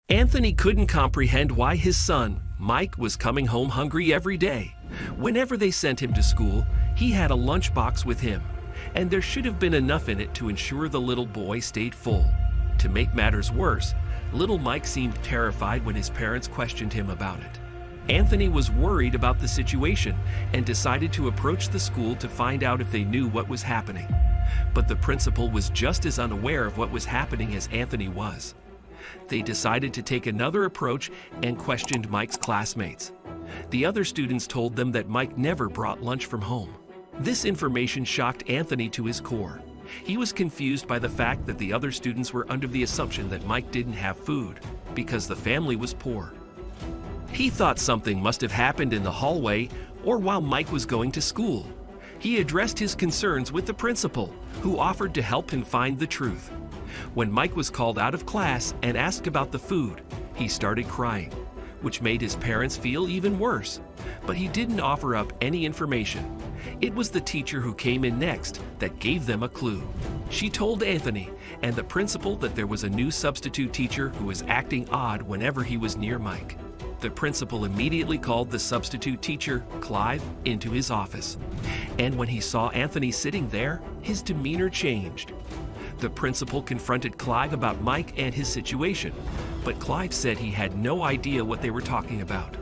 Anthony couldn't comprehend why his son, Mike, was coming home hungry every day. Whenever they sent him to school, he had a lunchbox with him, and there should have been enough in it to ensure the little boy stayed full. To make matters worse, little Mike seemed terrified when his parents questioned him about it. Anthony was worried about the situation and decided to approach the school to find out if they knew what was happening. But the principal was just as unaware of what was happening as Anthony was. They decided to take another approach and questioned Mike's classmates. The other students told them that Mike never brought lunch from home. This information shocked Anthony to his core. He was confused by the fact that the other students were under the assumption that Mike didn't have food because the family was poor. He thought something must have happened in the hallway or while Mike was going to school. He addressed his concerns with the principal, who offered to help him find the truth. When Mike was called out of class and asked about the food, he started crying, which made his parents feel even worse. But he didn't offer up any information. It was the teacher who came in next that gave them a clue. She told Anthony and the principal that there was a new substitute teacher who was acting odd whenever he was near Mike. The principal immediately called the substitute teacher, Clive, into his office. And when he saw Anthony sitting there, his demeanor changed. The principal confronted Clive about Mike and his situation, but Clive said he had no idea what they were talking about.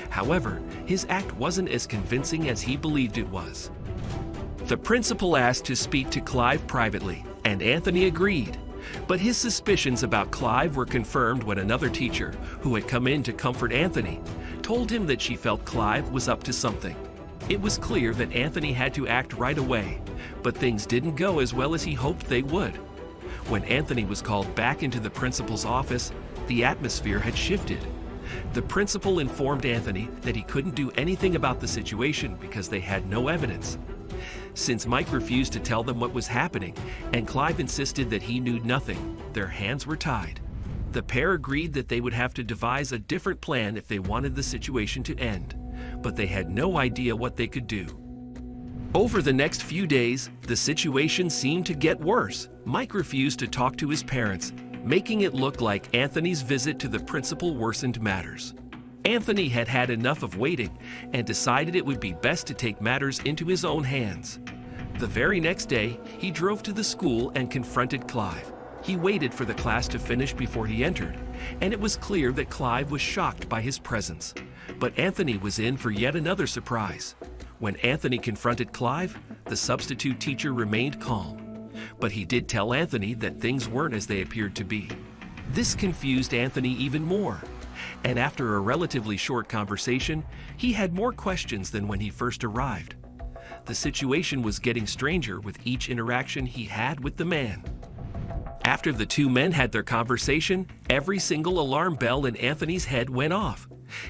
However, his act wasn't as convincing as he believed it was. The principal asked to speak to Clive privately, and Anthony agreed. But his suspicions about Clive were confirmed when another teacher, who had come in to comfort Anthony, told him that she felt Clive was up to something. It was clear that Anthony had to act right away, but things didn't go as well as he hoped they would. When Anthony was called back into the principal's office, the atmosphere had shifted. The principal informed Anthony that he couldn't do anything about the situation because they had no evidence. Since Mike refused to tell them what was happening and Clive insisted that he knew nothing, their hands were tied. The pair agreed that they would have to devise a different plan if they wanted the situation to end, but they had no idea what they could do. Over the next few days, the situation seemed to get worse. Mike refused to talk to his parents, making it look like Anthony's visit to the principal worsened matters. Anthony had had enough of waiting and decided it would be best to take matters into his own hands. The very next day, he drove to the school and confronted Clive. He waited for the class to finish before he entered, and it was clear that Clive was shocked by his presence. But Anthony was in for yet another surprise. When Anthony confronted Clive, the substitute teacher remained calm. But he did tell Anthony that things weren't as they appeared to be. This confused Anthony even more. And after a relatively short conversation, he had more questions than when he first arrived. The situation was getting stranger with each interaction he had with the man. After the two men had their conversation, every single alarm bell in Anthony's head went off.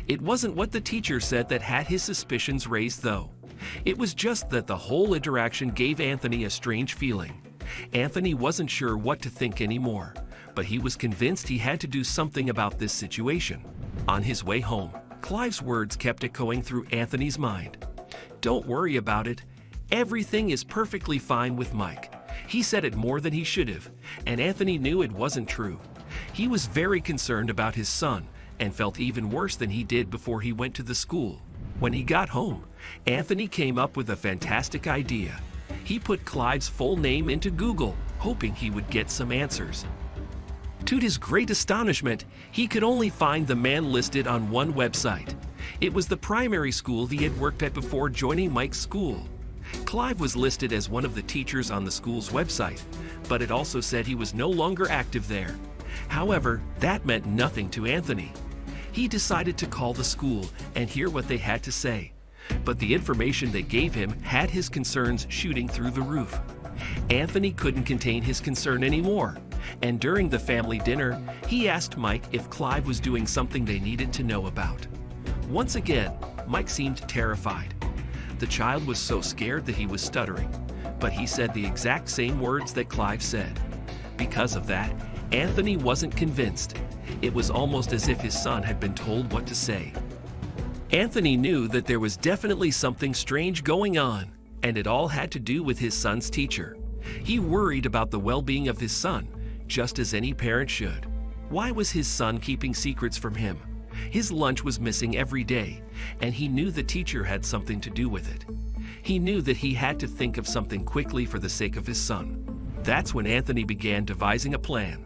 It wasn't what the teacher said that had his suspicions raised, though. It was just that the whole interaction gave Anthony a strange feeling. Anthony wasn't sure what to think anymore, but he was convinced he had to do something about this situation. On his way home, Clive's words kept echoing through Anthony's mind. "Don't worry about it. Everything is perfectly fine with Mike." He said it more than he should have, and Anthony knew it wasn't true. He was very concerned about his son and felt even worse than he did before he went to the school. When he got home, Anthony came up with a fantastic idea. He put Clive's full name into Google, hoping he would get some answers. To his great astonishment, he could only find the man listed on one website. It was the primary school he had worked at before joining Mike's school. Clive was listed as one of the teachers on the school's website, but it also said he was no longer active there. However, that meant nothing to Anthony. He decided to call the school and hear what they had to say. But the information they gave him had his concerns shooting through the roof. Anthony couldn't contain his concern anymore, and during the family dinner, he asked Mike if Clive was doing something they needed to know about. Once again, Mike seemed terrified. The child was so scared that he was stuttering, but he said the exact same words that Clive said. Because of that, Anthony wasn't convinced. It was almost as if his son had been told what to say. Anthony knew that there was definitely something strange going on, and it all had to do with his son's teacher. He worried about the well-being of his son, just as any parent should. Why was his son keeping secrets from him? His lunch was missing every day, and he knew the teacher had something to do with it. He knew that he had to think of something quickly for the sake of his son. That's when Anthony began devising a plan.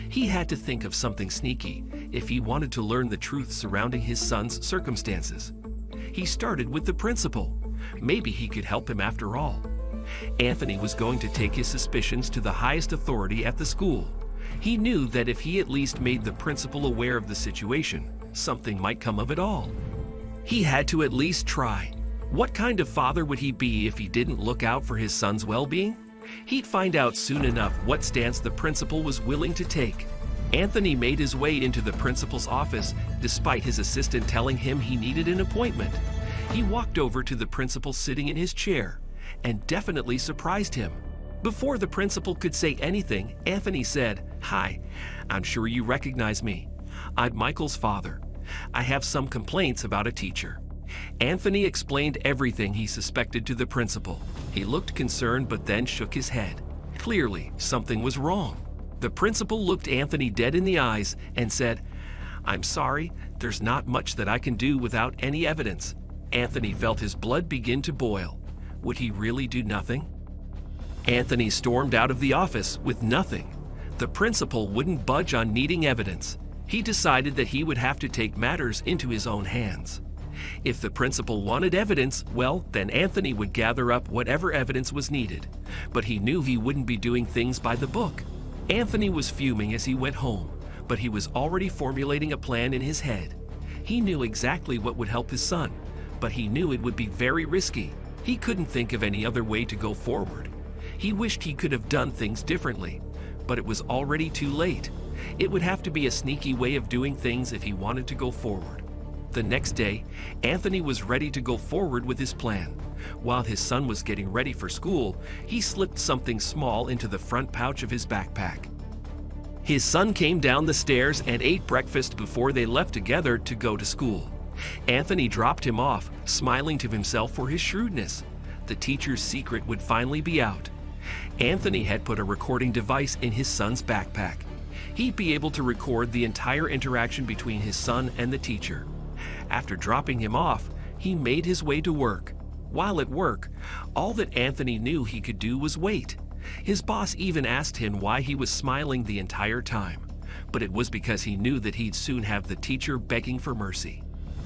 He had to think of something sneaky if he wanted to learn the truth surrounding his son's circumstances. He started with the principal. Maybe he could help him after all. Anthony was going to take his suspicions to the highest authority at the school. He knew that if he at least made the principal aware of the situation, something might come of it all. He had to at least try. What kind of father would he be if he didn't look out for his son's well-being? He'd find out soon enough what stance the principal was willing to take. Anthony made his way into the principal's office despite his assistant telling him he needed an appointment. He walked over to the principal sitting in his chair and definitely surprised him. Before the principal could say anything, Anthony said, "Hi, I'm sure you recognize me. I'm Michael's father. I have some complaints about a teacher." Anthony explained everything he suspected to the principal. He looked concerned but then shook his head. Clearly, something was wrong. The principal looked Anthony dead in the eyes and said, "I'm sorry, there's not much that I can do without any evidence." Anthony felt his blood begin to boil. Would he really do nothing? Anthony stormed out of the office with nothing. The principal wouldn't budge on needing evidence. He decided that he would have to take matters into his own hands. If the principal wanted evidence, well, then Anthony would gather up whatever evidence was needed. But he knew he wouldn't be doing things by the book. Anthony was fuming as he went home, but he was already formulating a plan in his head. He knew exactly what would help his son, but he knew it would be very risky. He couldn't think of any other way to go forward. He wished he could have done things differently, but it was already too late. It would have to be a sneaky way of doing things if he wanted to go forward. The next day, Anthony was ready to go forward with his plan. While his son was getting ready for school, he slipped something small into the front pouch of his backpack. His son came down the stairs and ate breakfast before they left together to go to school. Anthony dropped him off, smiling to himself for his shrewdness. The teacher's secret would finally be out. Anthony had put a recording device in his son's backpack. He'd be able to record the entire interaction between his son and the teacher. After dropping him off, he made his way to work. While at work, all that Anthony knew he could do was wait. His boss even asked him why he was smiling the entire time, but it was because he knew that he'd soon have the teacher begging for mercy.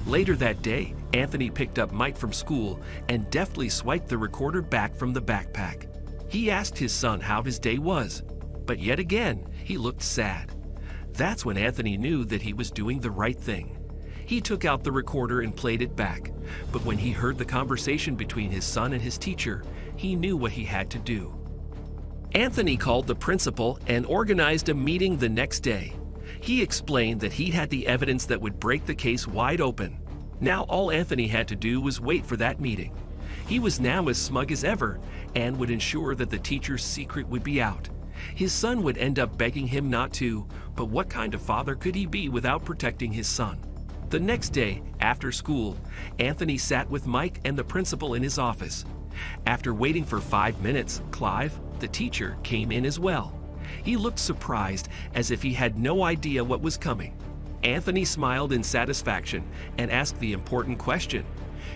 Later that day, Anthony picked up Mike from school and deftly swiped the recorder back from the backpack. He asked his son how his day was, but yet again, he looked sad. That's when Anthony knew that he was doing the right thing. He took out the recorder and played it back, but when he heard the conversation between his son and his teacher, he knew what he had to do. Anthony called the principal and organized a meeting the next day. He explained that he had the evidence that would break the case wide open. Now all Anthony had to do was wait for that meeting. He was now as smug as ever and would ensure that the teacher's secret would be out. His son would end up begging him not to, but what kind of father could he be without protecting his son? The next day, after school, Anthony sat with Mike and the principal in his office. After waiting for 5 minutes, Clive, the teacher, came in as well. He looked surprised, as if he had no idea what was coming. Anthony smiled in satisfaction and asked the important question,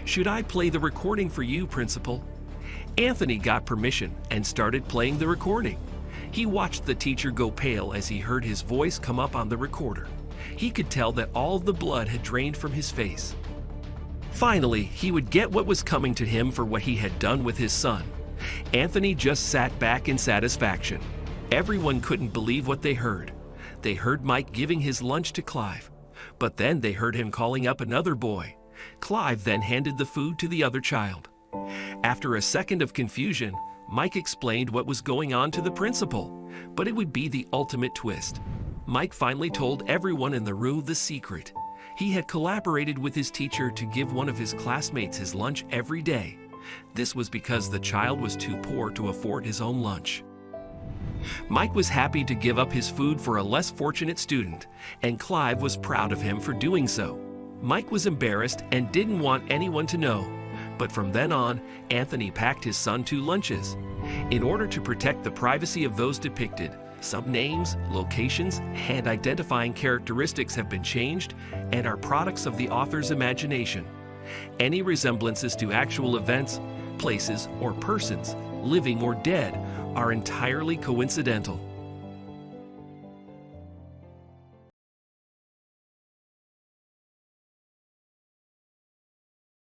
"Should I play the recording for you, Principal?" Anthony got permission and started playing the recording. He watched the teacher go pale as he heard his voice come up on the recorder. He could tell that all of the blood had drained from his face. Finally, he would get what was coming to him for what he had done with his son. Anthony just sat back in satisfaction. Everyone couldn't believe what they heard. They heard Mike giving his lunch to Clive, but then they heard him calling up another boy. Clive then handed the food to the other child. After a second of confusion, Mike explained what was going on to the principal, but it would be the ultimate twist. Mike finally told everyone in the room the secret. He had collaborated with his teacher to give one of his classmates his lunch every day. This was because the child was too poor to afford his own lunch. Mike was happy to give up his food for a less fortunate student, and Clive was proud of him for doing so. Mike was embarrassed and didn't want anyone to know, but from then on, Anthony packed his son 2 lunches. In order to protect the privacy of those depicted, Some names, locations, and identifying characteristics have been changed and are products of the author's imagination. Any resemblances to actual events, places, or persons, living or dead, are entirely coincidental.